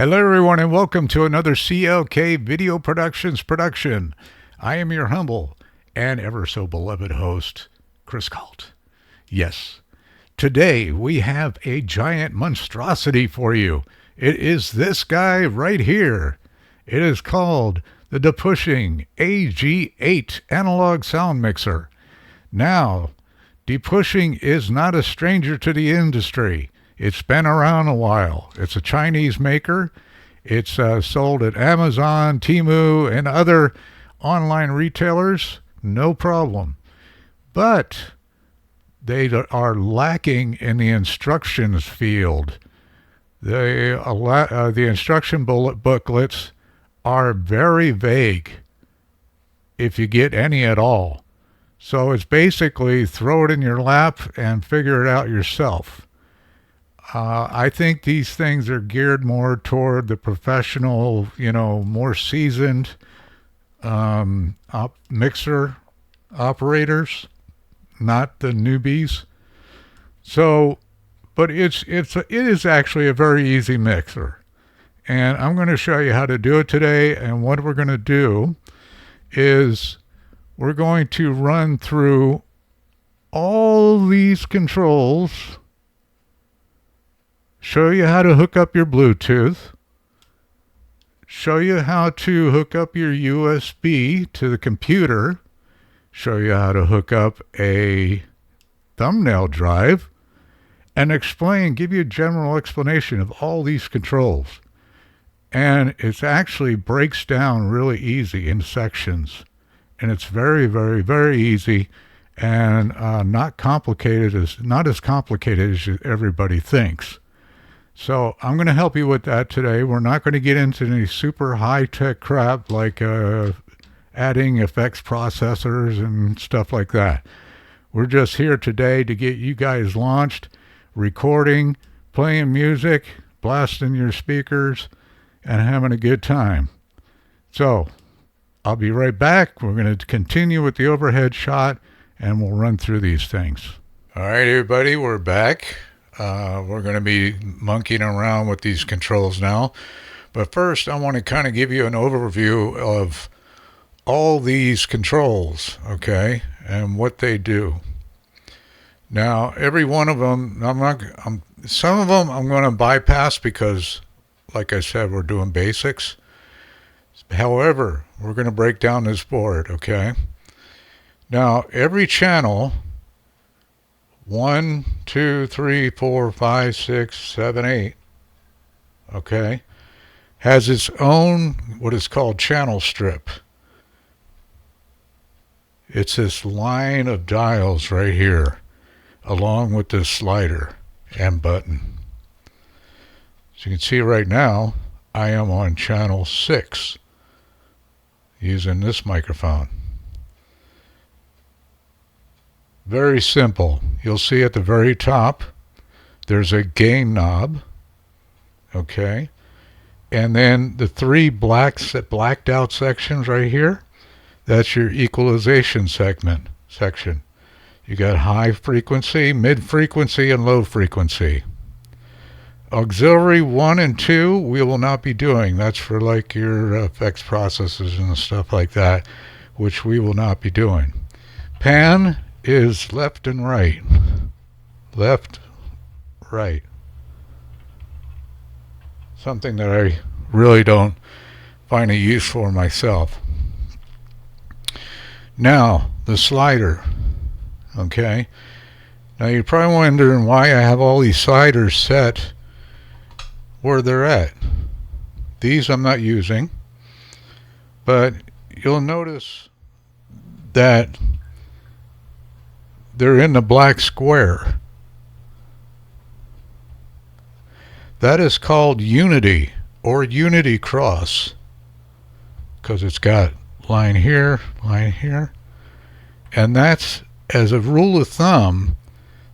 Hello everyone and welcome to another CLK Video Productions production. I am your humble and ever so beloved host, Chris Colt. Yes, today we have a giant monstrosity for you. It is this guy right here. It is called the Depusheng AG8 analog sound mixer. Now, Depusheng is not a stranger to the industry. It's been around a while. It's a Chinese maker. It's sold at Amazon, TEMU, and other online retailers. No problem. But they are lacking in the instructions field. The instruction booklets are very vague, if you get any at all. So it's basically throw it in your lap and figure it out yourself. I think these things are geared more toward the professional, more seasoned mixer operators, not the newbies. So, but it is actually a very easy mixer. And I'm going to show you how to do it today. And what we're going to do is we're going to run through all these controls, show you how to hook up your Bluetooth, show you how to hook up your USB to the computer, show you how to hook up a thumbnail drive, and give you a general explanation of all these controls. And it actually breaks down really easy in sections. And it's very, very, very easy and not as complicated as everybody thinks. So I'm going to help you with that today. We're not going to get into any super high-tech crap like adding effects processors and stuff like that. We're just here today to get you guys launched, recording, playing music, blasting your speakers, and having a good time. So I'll be right back. We're going to continue with the overhead shot, and we'll run through these things. All right, everybody, we're back. We're going to be monkeying around with these controls now. But first, I want to kind of give you an overview of all these controls, okay, and what they do. Now, every one of them, some of them I'm going to bypass because, like I said, we're doing basics. However, we're going to break down this board, okay? Now, every channel, 1, 2, 3, 4, 5, 6, 7, 8, okay, has its own what is called channel strip. It's this line of dials right here, along with this slider and button. As you can see right now, I am on channel 6 using this microphone. Very simple. You'll see at the very top there's a gain knob, okay, and then the three blacked out sections right here, that's your equalization section. You got high frequency, mid frequency, and low frequency. Auxiliary 1 and 2 we will not be doing. That's for like your effects processes and stuff like that, which we will not be doing. Pan is left and right. Left, right. Something that I really don't find a use for myself. Now, the slider. Okay. Now you're probably wondering why I have all these sliders set where they're at. These I'm not using, but you'll notice that they're in the black square. That is called unity or unity cross, because it's got line here, and that's, as a rule of thumb,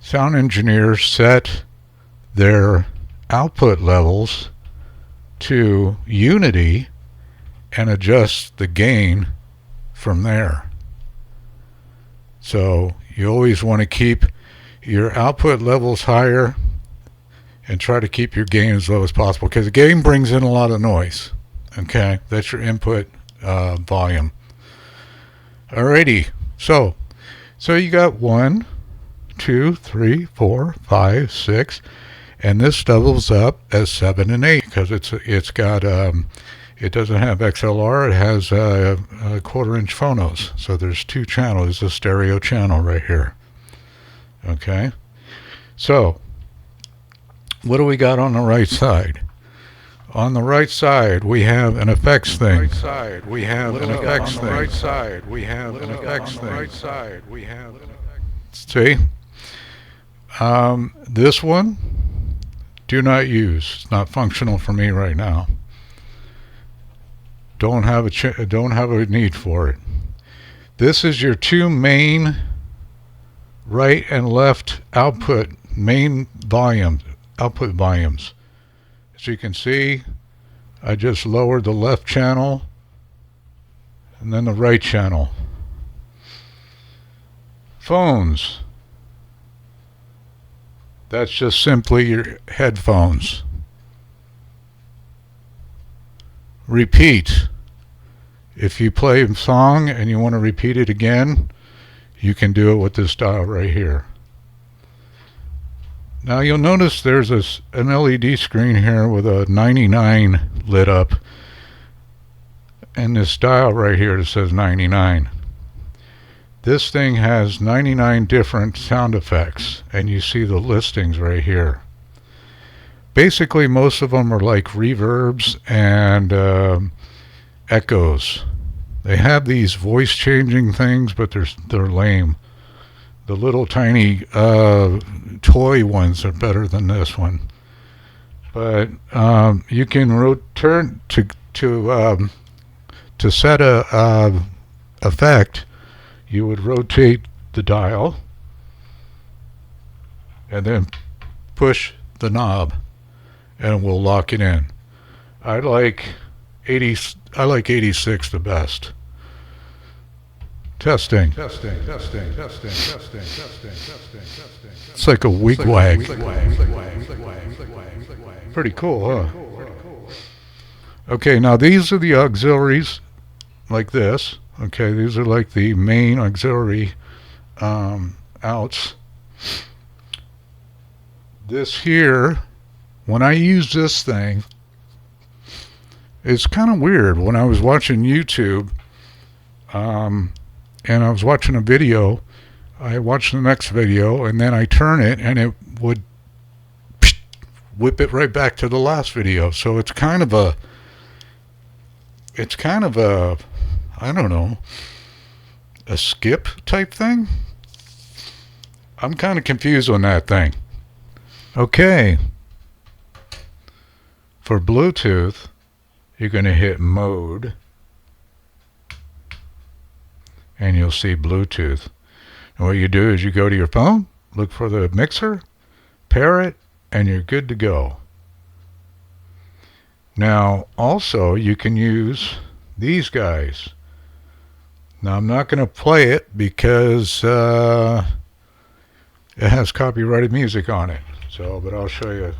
sound engineers set their output levels to unity and adjust the gain from there. So you always want to keep your output levels higher and try to keep your gain as low as possible, because the gain brings in a lot of noise. Okay, that's your input volume. Alrighty, so you got 1, 2, 3, 4, 5, 6, and this doubles up as 7 and 8 because it's got it doesn't have XLR. It has a 1/4-inch phonos. So there's 2 channels. There's a stereo channel right here. Okay, so what do we got on the right side? On the right side, we have an effects thing. Right side, we have an effects thing. Right side, we have an effects thing. Right side, we have an effects. See, this one, do not use. It's not functional for me right now. Don't have a need for it. This is your 2 main right and left output output volumes. As you can see, I just lowered the left channel and then the right channel. Phones. That's just simply your headphones. Repeat. If you play a song and you want to repeat it again, you can do it with this dial right here. Now you'll notice there's an LED screen here with a 99 lit up, and this dial right here that says 99. This thing has 99 different sound effects, and you see the listings right here. Basically, most of them are like reverbs and echoes. They have these voice changing things, but they're lame. The little tiny toy ones are better than this one. But you can turn to set a effect. You would rotate the dial and then push the knob, and it will lock it in. I like 86 the best. Testing. It's like a wig-wag. Pretty cool, huh? Okay, now these are the auxiliaries, like this. Okay, these are like the main auxiliary outs. This here, when I use this thing, it's kind of weird. When I was watching YouTube, and I was watching a video, I watched the next video, and then I turn it, and it would whip it right back to the last video. So it's kind of a, I don't know, a skip type thing. I'm kind of confused on that thing. Okay. For Bluetooth, you're going to hit mode, and you'll see Bluetooth. And what you do is you go to your phone, look for the mixer, pair it, and you're good to go. Now, also, you can use these guys. Now, I'm not going to play it because it has copyrighted music on it. So, but I'll show you.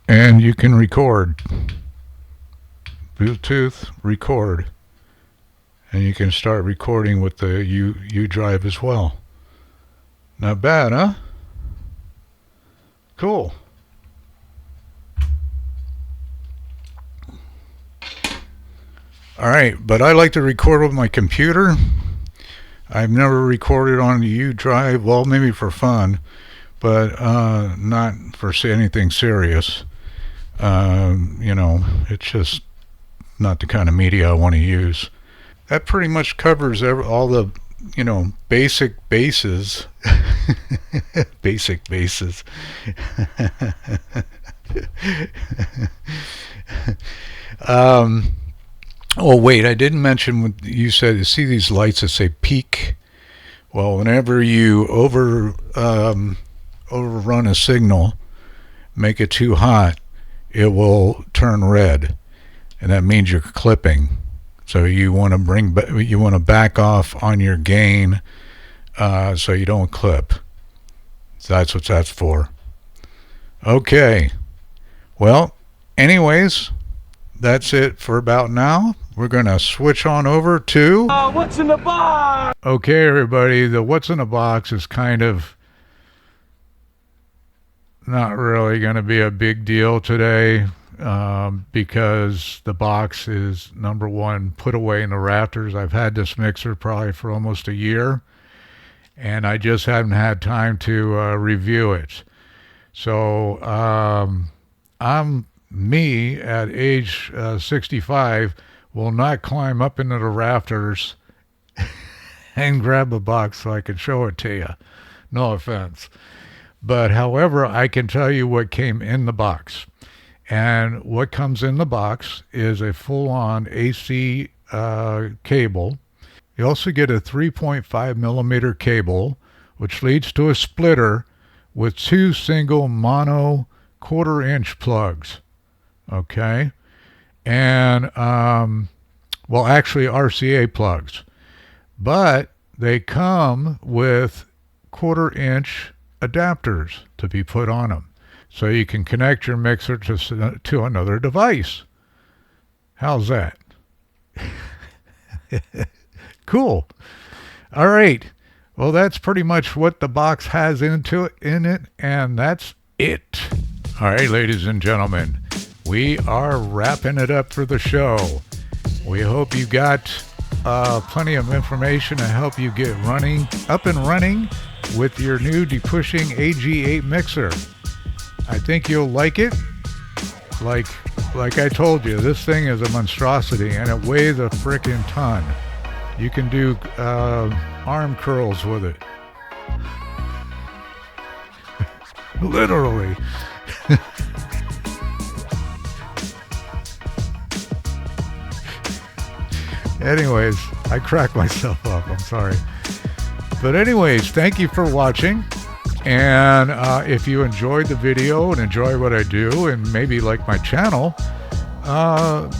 And you can record. Bluetooth record, and you can start recording with the U drive as well. Not bad, huh? Cool. All right, but I like to record with my computer. I've never recorded on the U drive, well, maybe for fun, but not for anything serious. You know, it's just not the kind of media I want to use. That pretty much covers all the, you know, basic bases. Basic bases. Oh wait, I didn't mention what you said. You see these lights that say peak? Well, whenever you overrun a signal, make it too hot, it will turn red. And that means you're clipping. So you want to back off on your gain so you don't clip. So that's what that's for. Okay. Well, anyways, that's it for about now. We're going to switch on over to... what's in the box? Okay, everybody. The what's in the box is kind of not really going to be a big deal today because the box is, number one, put away in the rafters. I've had this mixer probably for almost a year, and I just haven't had time to review it. So me at age 65 will not climb up into the rafters and grab a box so I can show it to you. No offense. But however, I can tell you what came in the box. And what comes in the box is a full-on AC cable. You also get a 3.5 millimeter cable, which leads to a splitter with 2 single mono 1/4 inch plugs. Okay? And, well, actually RCA plugs. But they come with 1/4 inch adapters to be put on them. So you can connect your mixer to another device. How's that? Cool. All right. Well, that's pretty much what the box has in it, and that's it. All right, ladies and gentlemen, we are wrapping it up for the show. We hope you got plenty of information to help you get up and running with your new Depusheng AG8 mixer. I think you'll like it. Like I told you, this thing is a monstrosity, and it weighs a frickin' ton. You can do arm curls with it. Literally. Anyways, I cracked myself up. I'm sorry. But anyways, thank you for watching. And if you enjoyed the video and enjoy what I do and maybe like my channel,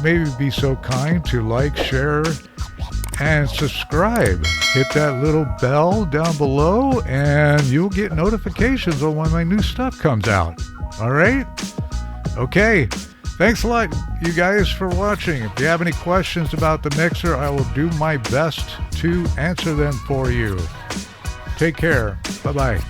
maybe be so kind to like, share, and subscribe. Hit that little bell down below and you'll get notifications on when my new stuff comes out. All right? Okay. Thanks a lot, you guys, for watching. If you have any questions about the mixer, I will do my best to answer them for you. Take care. Bye-bye.